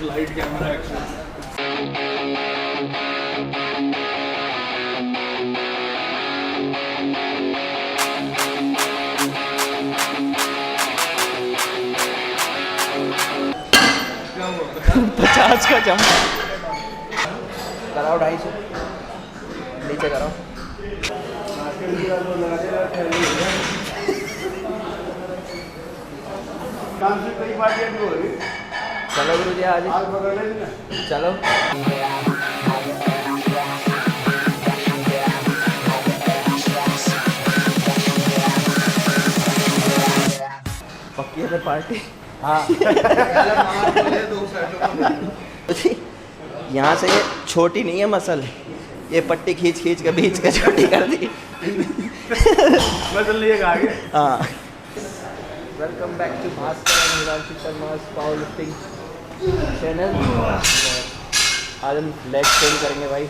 Light camera action. क्या हुआ? 50 का जम कराओ, 250 नीचे कराओ। चलो गुरु जी आज चलो। पक्की है पार्टी। हाँ यहाँ से ये छोटी नहीं है मसल, ये पट्टी खींच खींच के बीच का छोटी कर दी। मसल लिए आगे। हाँ welcome back to Bhaskar power lifting channel. आज हम लेग ट्रेन करेंगे भाई,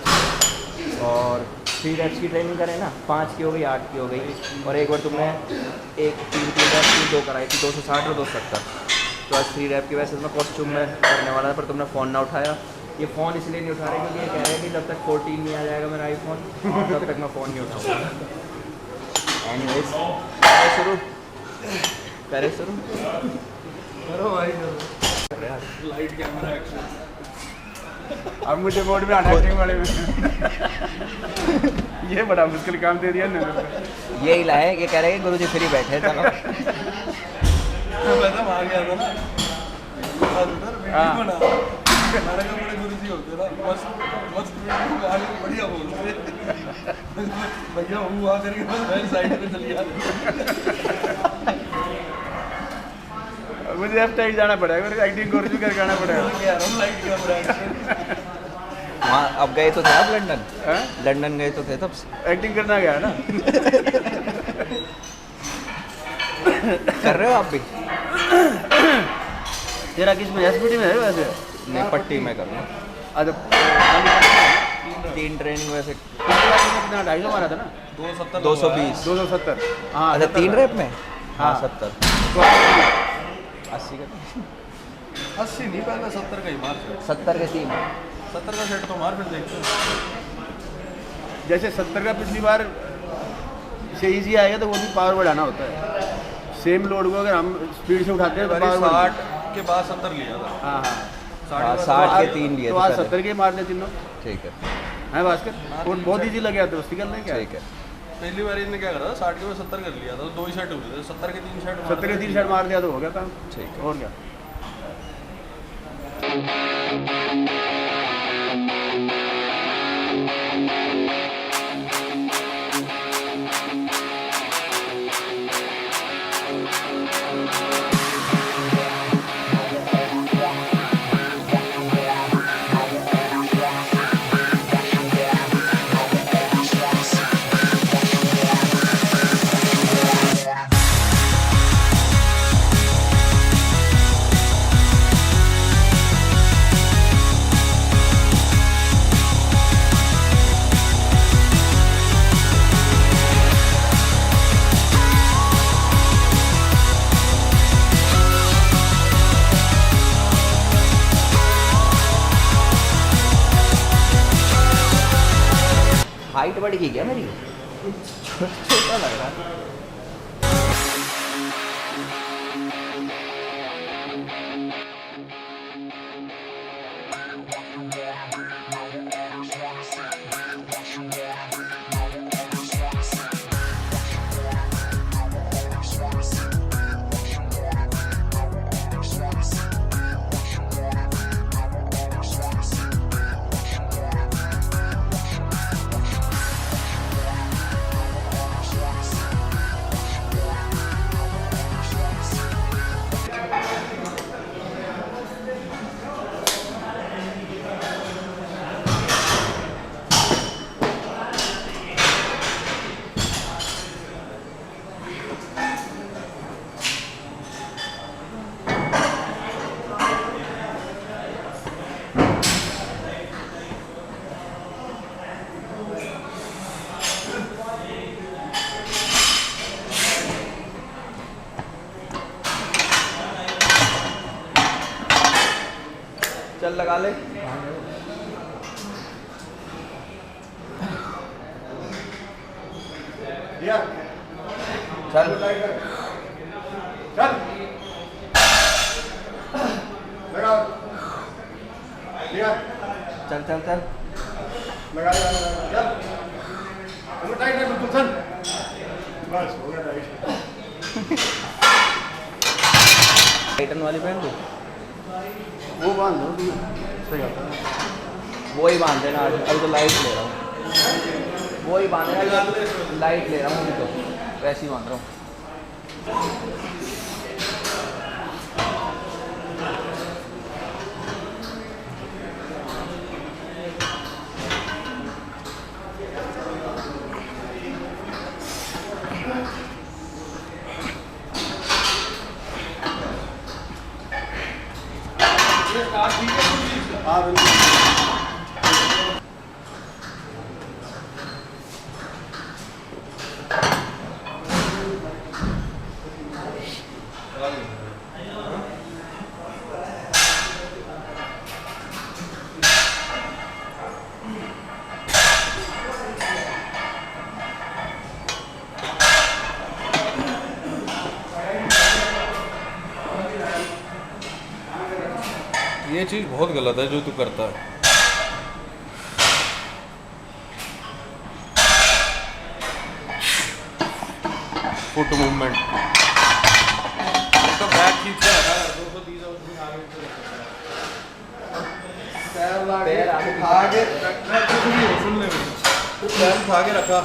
और 3 रेप्स की ट्रेनिंग करें ना, 5 की हो गई, 8 की हो गई, और एक बार तुमने 3 रेप्स की 2 कराई थी, 260 और 270। तो आज 3 रेप की वैसे मैं कॉस्ट्यूम में करने वाला था, पर तुमने फ़ोन ना उठाया। ये फ़ोन इसलिए नहीं उठा रहे क्योंकि ये कह रहे हैं कि जब तक 14 नहीं आ जाएगा मेरा आईफोन तब तक मैं फ़ोन नहीं उठाऊँगा। एनीवेज शुरू करे, शुरू करो भाई करो। Light camera action. अब मुझे बोर्ड में आना एक्टिंग वाले में। ये बड़ा मुश्किल काम दे दिया ना। यही लाए, ये कह रहे हैं गुरु जी फ्री बैठे चलो। मैं तो आ गया था ना उधर वीडियो बना, हमारे को बड़े गुरुजी होते ना, मस्त मस्त वीडियो गाली बढ़िया बोलते भैया हुआ करके बस मैं साइड पे चली जाती। मुझे अब तक जाना पड़ेगा, मेरे एक्टिंग गुरुजी करके आना पड़ेगा। Light camera action. वहाँ अब गए तो थे आप लंदन? हाँ? लंदन गए तो थे तब एक्टिंग करना गया ना। कर रहे हो आप भी? तेरा किस में एसपीटी में है वैसे? नहीं पट्टी में कर रहा हूँ। अच्छा 3 ट्रेनिंग वैसे कितना 250 मारा था ना? 220 270। हाँ अच्छा 3 रेप में। हाँ हाँ। 70 80 का 80 नहीं, पहले 70 का ही मार। 70 के 3। 70 का सेट तो मार, फिर देखते हैं। जैसे 70 का पिछली बार से इजी आएगा तो वो भी पावर बढ़ाना होता है। सेम लोड को अगर हम स्पीड से उठाते हैं तो पावर 60 के बाद 70 लिया था। हाँ हाँ 60 के 3 लिए तो थे आज पहले। 70 के मार ले तीनों ठीक है है भास्कर। वो बहुत इजी लगे तो उसकी गल नहीं क्या? ठीक है। पहली बार इन्होंने क्या करा था, 60 के बाद 70 कर लिया था, तो 2 ही सेट हुए थे। 70 के 3 सेट 70 के 3 शॉट मार दिया तो हो गया काम। ठीक है। और क्या? हाइट बढ़ गई क्या मेरी? छोटा लग रहा है। चल लगा ले। दिया चल चल लगा दिया चल चल चल। लगा चल टाइट है बिल्कुल चल बस हो गया टाइट। टाइटन वाली पहन दो। वो बांध दो सही आता है। वो ही बांध देना आज। अभी तो लाइट ले रहा हूँ। वो ही बांध देना। लाइट ले रहा हूँ अभी तो वैसे ही बांध रहा हूँ। हाँ बिल्कुल। ये चीज़ बहुत गलत है जो तू करता है। फुट मूवमेंट तो बैक खींच के रखा है 230 और उसमें आगे पैर आगे उठा के कुछ नहीं हो, सुन ले मेरी। तो पैर उठा के रखा,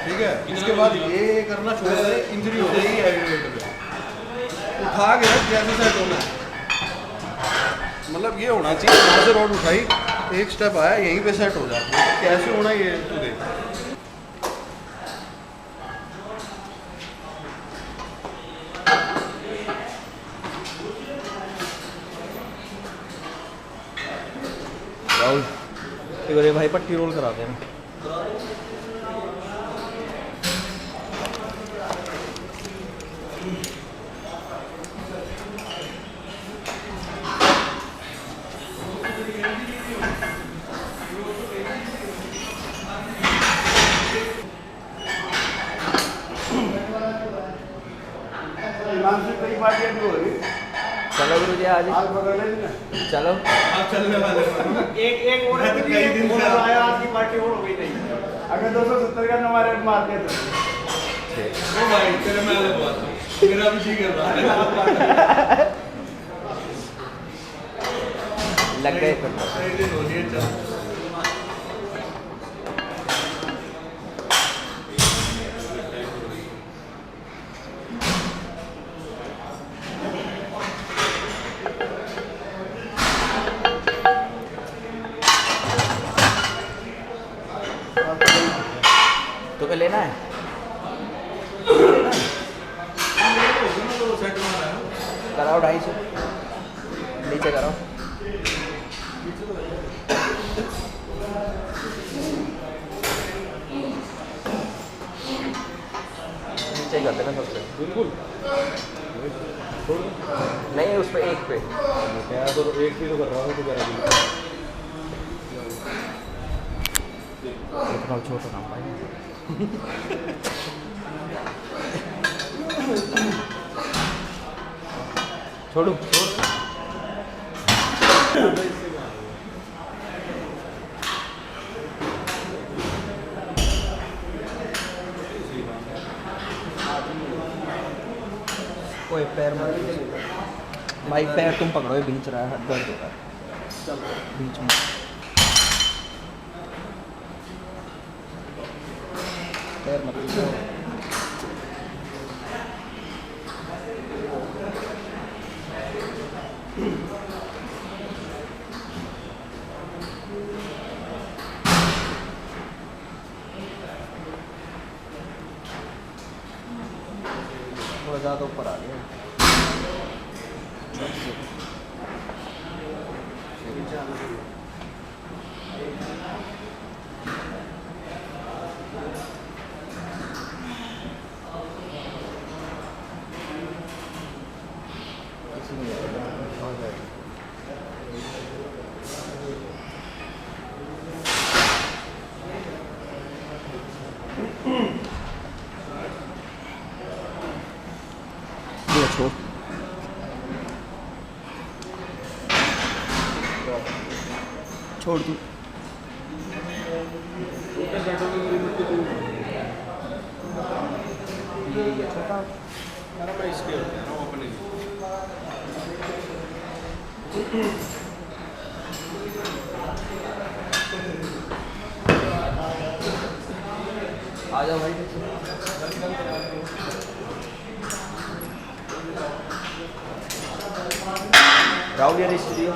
ठीक है। इसके बाद ये करना छोड़ दे, इंजरी हो जाएगी हैवी वेट पे। उठा के रख जैसे सेट होना है। मतलब ये होना चाहिए, वहाँ से रॉड उठाई, एक स्टेप आया, यहीं पे सेट हो जाती है। कैसे होना ये तू देख। राहुल ये भाई पट्टी रोल करा देना। हिमांशु कई पार्टियां भी हो रही। चलो गुरु जी आज आज पकड़ ले ना। चलो। आप चलने वाले एक और मैं तो कई दिन से आया, आज की पार्टी और हो गई नहीं। अगर 270 का हमारे मारते तो ओ भाई तेरे में अलग बात है, मेरा भी ठीक है रहा है। लग गए फिर। सही दिन हो रही है, चल। तो क्या लेना है? कराओ 250 नीचे कराओ। नीचे कर देना सबसे। बिल्कुल नहीं उस पे एक पे। क्या तो एक भी तो कर रहा हूँ तो करा इतना छोटा काम भाई। छोड़ू ओए पैर मत भाई, पैर तुम पकड़ो, ये बीच रहा है, दर्द हो रहा है बीच में। पैर मत थोड़ा ज़्यादा ऊपर आ गया। किसी नहीं छोड़ दूँ। ये छोटा आ जाओ भाई। राहुल यार स्टूडियो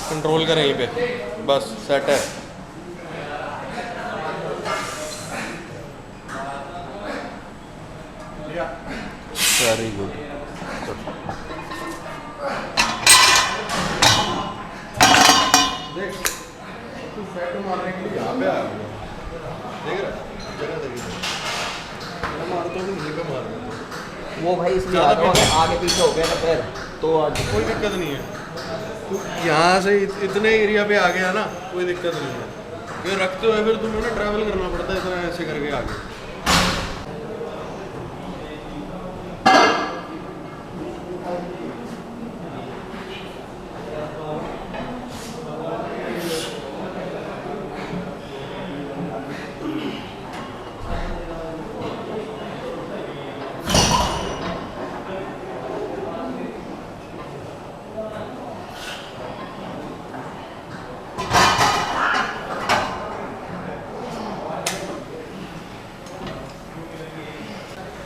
कंट्रोल करें यहीं पे, बस सेट है। Very good. देख तू सेट मारने के लिए यहाँ पे आया हुआ। देख रहा है जगह देखिए मार तो नहीं पे मार वो भाई इसलिए आगे पीछे हो गया था पैर तो आज कोई दिक्कत नहीं है। तू यहाँ से इतने एरिया पे आ गया ना, कोई दिक्कत नहीं है। ये रखते हुए फिर तुम्हें ना ट्रैवल करना पड़ता है इतना ऐसे करके आगे।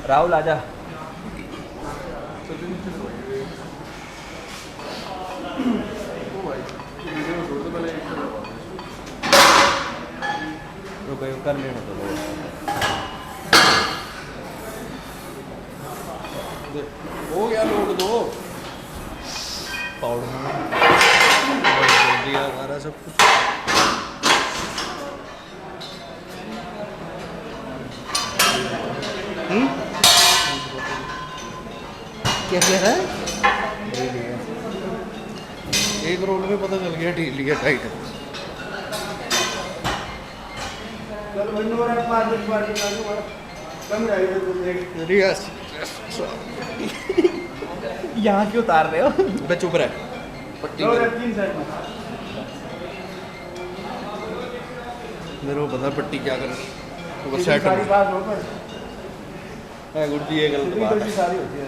राहुल आजा। रुको कर लेना तो हो गया लोड दो पाउडर जल्दी आ रहा सब कुछ। क्या कह रहा है? एक रोड में पता चल गया ढीली है, टाइट है। यहाँ क्यों उतार रहे हो? बे चुप रहे, पट्टी मेरे को पता पट्टी क्या कर तो बस सेट है। गुड जी ये गलत बात है।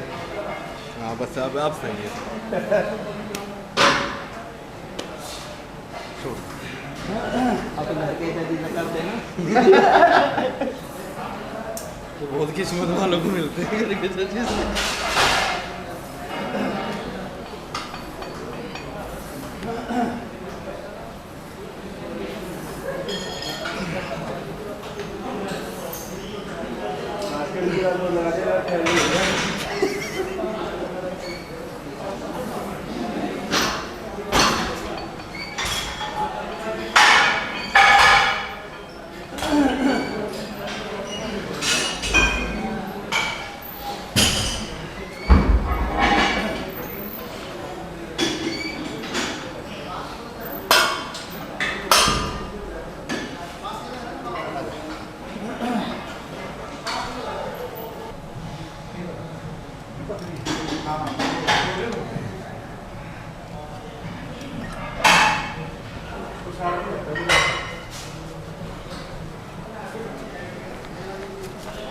हाँ बस अब सही है। छोड़ अपने घर के नदी में कर देना। तो बहुत किस्मत वालों को मिलते हैं।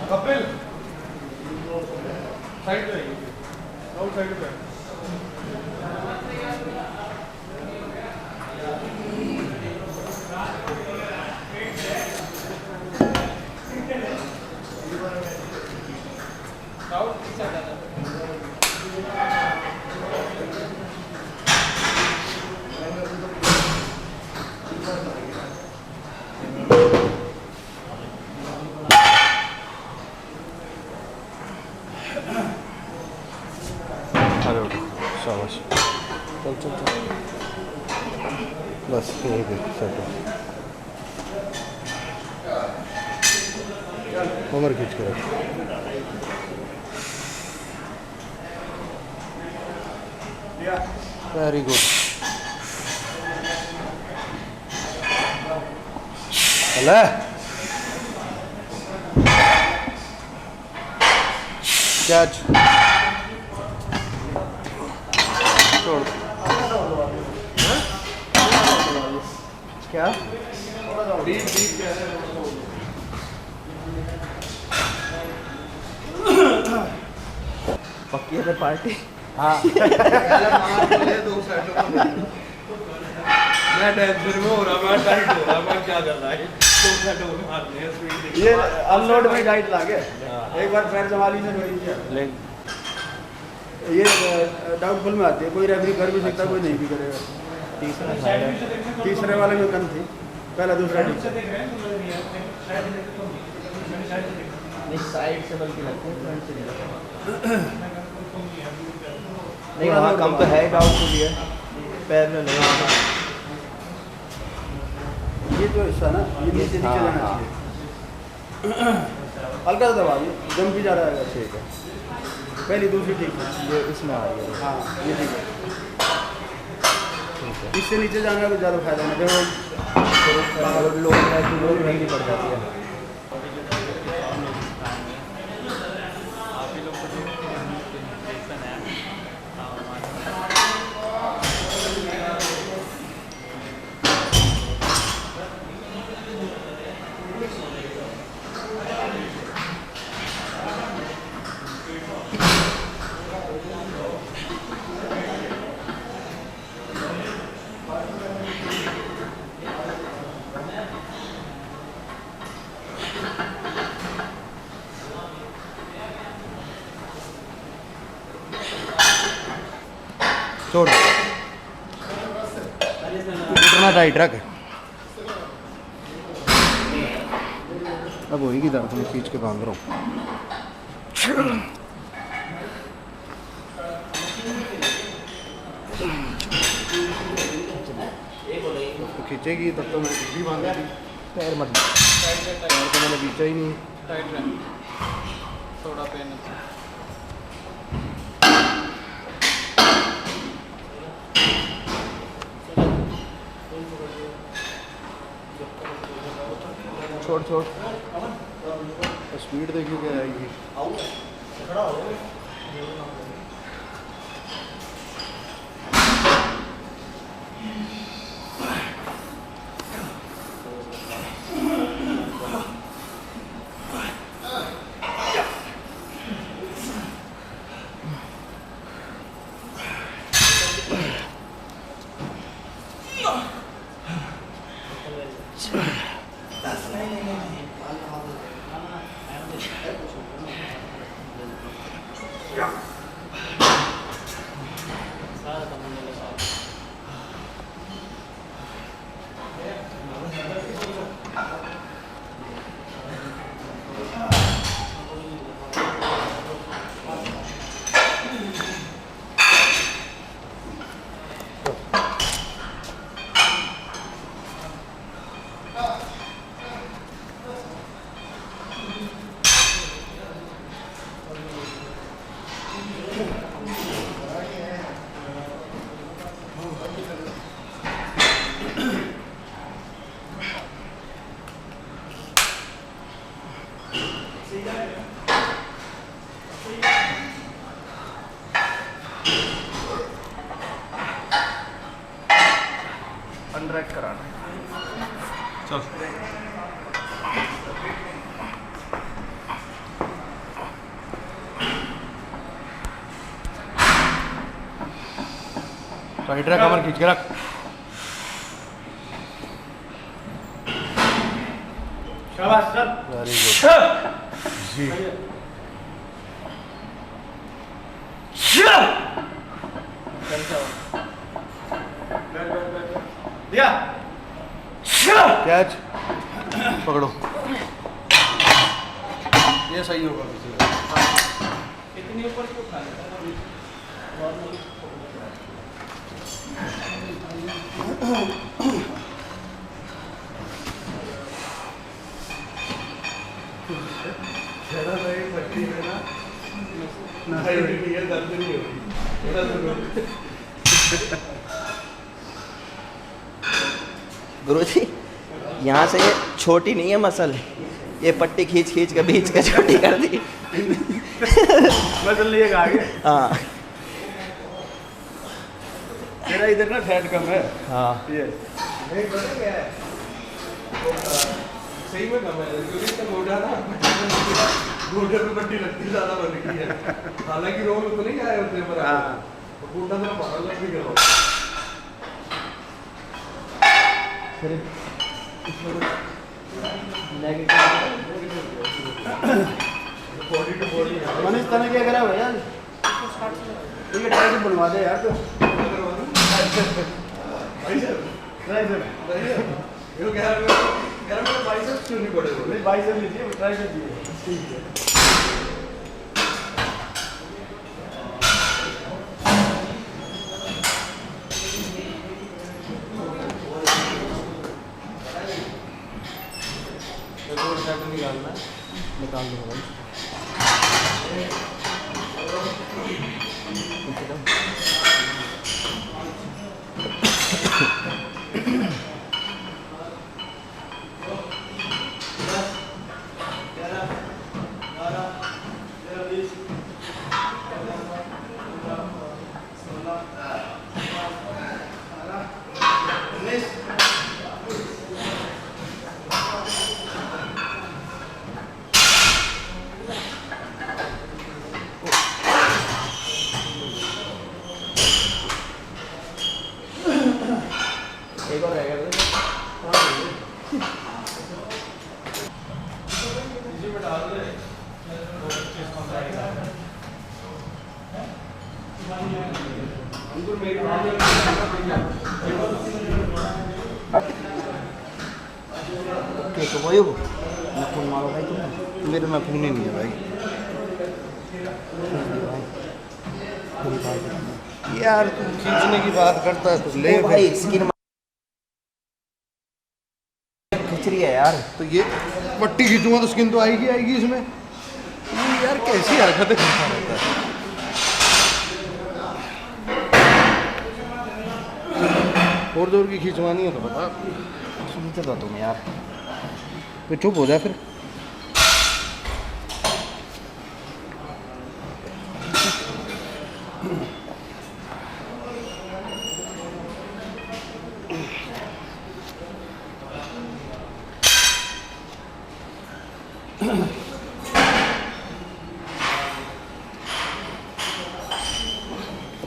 कपिल साइड पे आउट साइड पे हेलो शाबाश। चल चल चल बस ठीक है सेट कमर खींच के रख वेरी गुड चले कैच छोड़ क्या पक्की है पार्टी हाँ मैं टेंशन में हो रहा, मैं टाइट हो रहा, मैं क्या कर रहा है 2 सेट और मारने हैं स्पीड ये अनलोड में गाइड लागे एक बार पैर संभाली ने मेरी ले ये डाउटफुल में आती है कोई रेफरी कर भी सकता कोई नहीं भी करेगा तीसरा साइड है तीसरे वाले में कम थी पहला दूसरा ठीक था नहीं साइड से बल्कि लगती है फ्रंट से नहीं नहीं वहाँ कम तो है डाउटफुल है पैर में लगा ये जो हिस्सा ना ये नीचे नीचे हाँ, जाना हाँ। चाहिए हल्का सा दबा ये जम भी जा रहा है ठीक है पहली दूसरी ठीक है ये इसमें आ गया हाँ ये ठीक है ठीक है इससे नीचे जाने का कुछ ज़्यादा फायदा नहीं देखो और लोग महंगी पड़ जाती है छोड़ इतना टाइट रख अब वही की दर्द में खींच के बांध रहा हूँ तो खींचेगी तब तो मैं भी बांधा थी पैर मत पैर तो मैंने खींचा ही नहीं टाइट रहना थोड़ा पेन छोड़ छोड़ स्पीड देखिए क्या आएगी अनरैक कराना चल टाइट रख कमर खींच के रख शाबाश चल वेरी गुड जी दिया कैच पकड़ो ये सही होगा इतनी ऊपर क्यों खा ज़्यादा नहीं पट्टी में ना नहीं होगी, ये दर्द नहीं होगी, गुरुजी यहाँ से ये छोटी नहीं है मसल, ये पट्टी खींच खींच के बीच का छोटी कर दी। मसल लिए आगे। हाँ मेरा इधर ना फैट कम है। हाँ ये नहीं पता क्या है, सही में कम है क्योंकि इसका गोटा ना गोटे पे पट्टी लगती ज़्यादा बन गई है, हालांकि रोल तो नहीं आए होते पर गोटा तो बाहर लग भी करो। फिर इसमें कुछ बॉडी टू बॉडी मनीष तने क्या करा भैया? ठीक है ट्राई से बनवा दे यार तो। ट्राई से ये कह रहा है मेरे बाइसेप्स क्यों नहीं बड़े बोले, नहीं बाई से लीजिए, ट्राई से दीजिए। ठीक है। निकाल दो भाई। एक और रह गया ओके तो वही हो मैं फोन मारो भाई तुम मेरे में फोन ही नहीं है भाई यार, तू खींचने की बात करता है तो ले ओ भाई स्किन खिंच रही है यार। तो ये पट्टी खींचूंगा तो स्किन तो आएगी आएगी इसमें। ये यार कैसी हरकतें करता रहता है। और जोर की खींचवानी है तो बता। सुनते तो तुम यार। तो चुप हो जा फिर।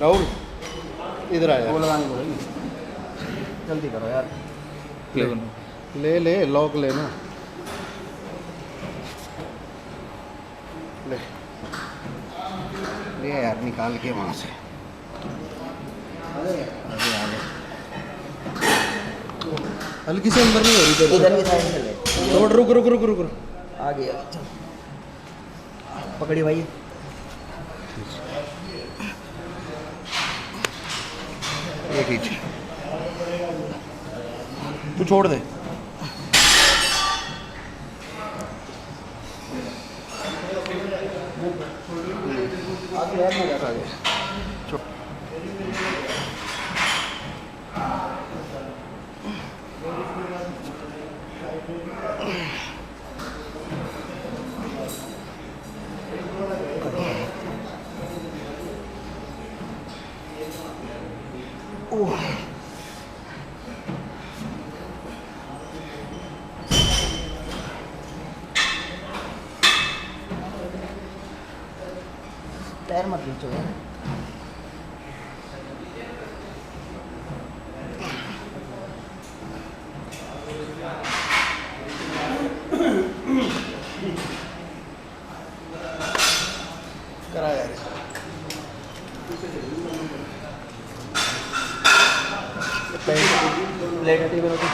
राहुल इधर आया। वो लगाने को भाई जल्दी करो यार। ले ले लॉक लेना ले ले यार निकाल के वहाँ से। हल्की से अंदर नहीं हो रही तेरे इधर की साइड से ले। से। रुक रुक रुक रुक रुक। आ गया चल पकड़ी भाई। ये खींच तू छोड़ दे। पैर मत खींचो यार। करा यार प्लेट हटी बनो तो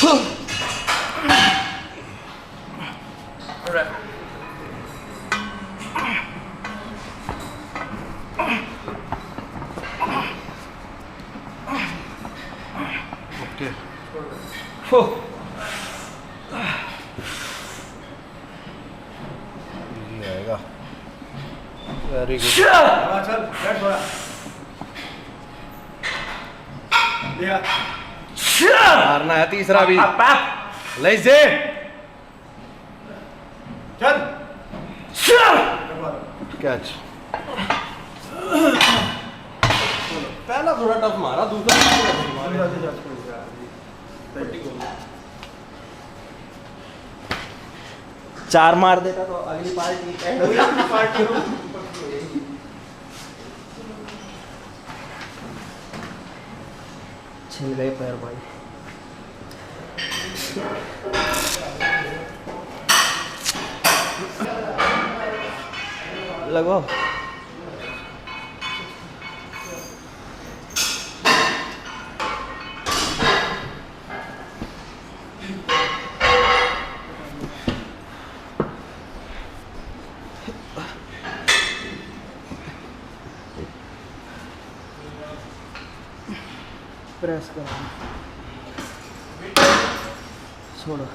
ओके आएगा वेरी गुड चल बैठ थोड़ा मारना है तीसरा भी ले से चल कैच पहला थोड़ा टफ मारा, दूसरा चार मार देता तो अगली पार्टी छिल गए पैर भाई। लगो प्रेस करो, छोड़ो।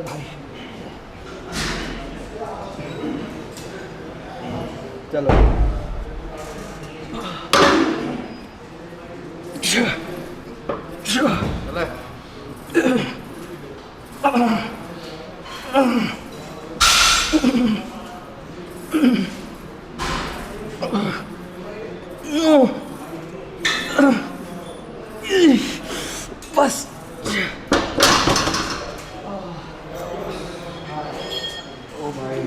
भाई चलो बस ओ भाई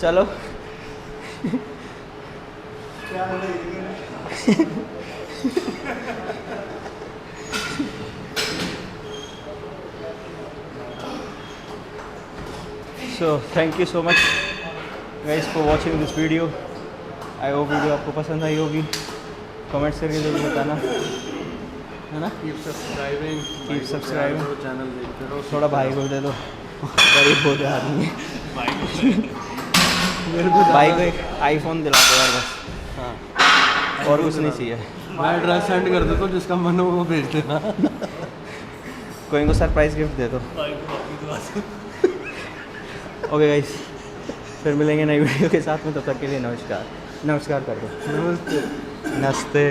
चलो so thank you so much guys for watching this video. I hope video आपको पसंद आई होगी। कमेंट्स करके जरूर बताना। है ना। Keep subscribing, Keep subscribing. Channel देखते रहो। थोड़ा भाई को दे दो, गरीब हो गया आदमी। मेरे को भाई को एक आईफोन दिला दो यार बस, हाँ और कुछ नहीं चाहिए। मैं एड्रेस सेंड कर देता हूँ, जिसका मन हो वो भेज देना। कोई को सरप्राइज गिफ्ट दे दो। ओके गाइस, फिर मिलेंगे नई वीडियो के साथ में, तब तक के लिए नमस्कार। नमस्कार कर दो। नमस्ते। नमस्ते।